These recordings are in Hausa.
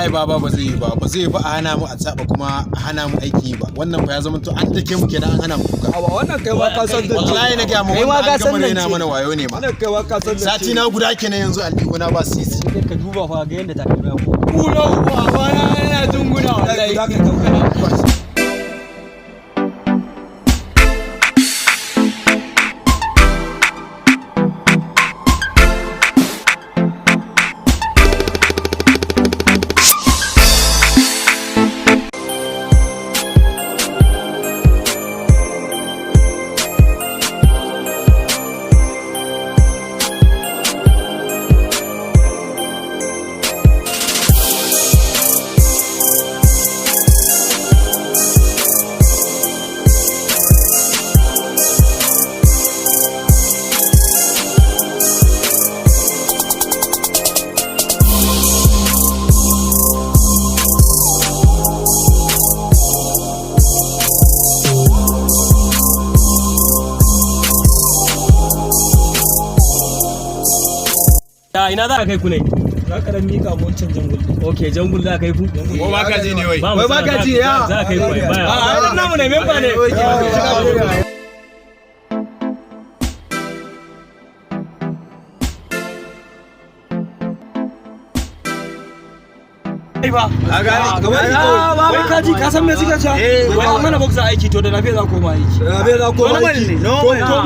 wallahi baba ba zai yi ba a hana mu a saba kuma a hana mu aiki ba wannan fa ya zama to an take mu kenan an hana mu kuka a wannan kai ma ka san da wallahi na ga mu wannan gama rena mana wayo ne ma wannan kai ma ka san da sati na guda kenan yanzu aljihuna ba sisi ka duba fa ga yanda ta kai ku kuno ba yana dunguna wallahi zaka tabbata ina za ka kai ku ne? Za ka dan mika mu wancan jangul. Okay, jangul za ka kai ku? ko ba ka ji ne wai Wai ba ka ji ya? Za ka kai ku baya. A namu ne memba ne. Ba. Wai ka ji ka san me suka ce? Wai an mana boxa aiki to da nafe za koma aiki. Rabe za ko aiki. To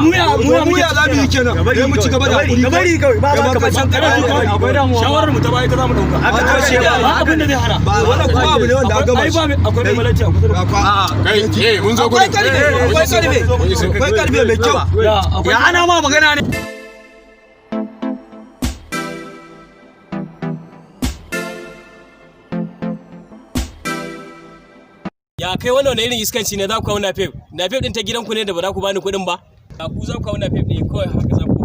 mu ya za mu yi kenan. Sai mu ci gaba da hakuri. Gabari kawai ba za ka bacan akwai damuwa. Shawarar mu ta bai ta za mu dauka. Haka ce ba abin da zai hana. Wannan kuma abu ne wanda aka gama. Ai ba akwai mai malaci a kusa da ku. kai mun zo gurin akwai karbe mai kyau. Ya ana ma magana ne. Ya kai wannan irin iskanci ne za ku kawo nafef din ta gidanku ne da ba za ku bani kuɗin ba a ku za ku kawo nafef ne kawai haka za ku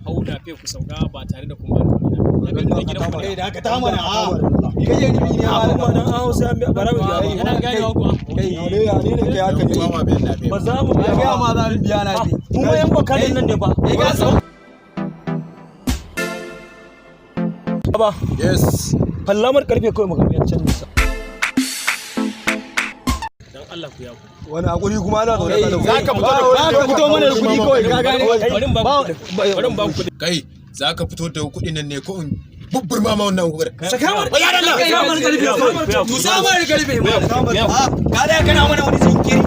hau nafef ku sauka ba tare da kun bani kuɗin da gidanku ne Da aka ta mana a kai ya ni ne a kuma dan an hausa bara mu biya yana gane ku kai ne kai haka ne ba ma biyan nafe ba za mu biya ga ma za mu biya na fi mu ma yan bakalin nan ne ba ga san ba yes fallamar karfe kawai mu ga can nisa Allah ku yaku wani hakuri kuma ana zaune da zaka fito mana da kuɗi kawai ka gane barin ba ku kai zaka fito da kuɗin nan ne ko in bubburma ma wannan gubar sakamar ya Allah sakamar karfe musamman karfe ka da kana mana wani jinkiri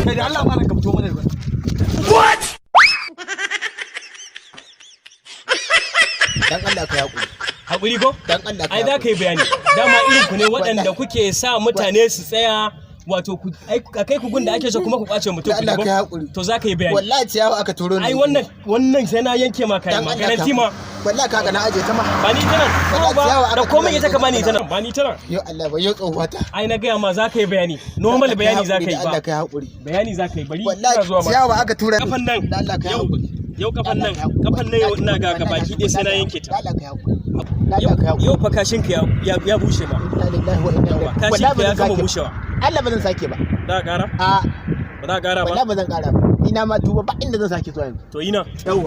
kai da Allah ma ka fito mana da what dan Allah ka hakuri hakuri ko dan Allah ka ai za ka yi bayani dama irin ku ne waɗanda kuke sa mutane su tsaya wato a kai ku gun da ake so kuma ku kwace mutum Allah ka hakuri to za ka yi bayani wallahi ciyawa aka turo ni ai wannan sai na yanke ma kai ma garanti ma wallahi kaga na aje ta ma ba ni tana ba da komai ita ka bani tana ba ni tana yo Allah ba yo tsohuwata ai na gaya ma za ka yi bayani normal bayani za ka yi ba Allah ka hakuri bayani za ka yi bari wallahi ciyawa aka tura ni kafan nan Allah ka hakuri yau kafan nan yau ina ga baki ɗaya sai na yanke ta Allah ka hakuri Allah ka hakuri yau fa kashin ka ya bushe ba inna lillahi wa inna ilaihi kashin ka ya gama bushewa Allah ba zan sake ba za ka ƙara a ba za ka ƙara ba wallahi ba zan ƙara ba ina ma tuba ba inda zan sake zuwa yanzu to ina yawa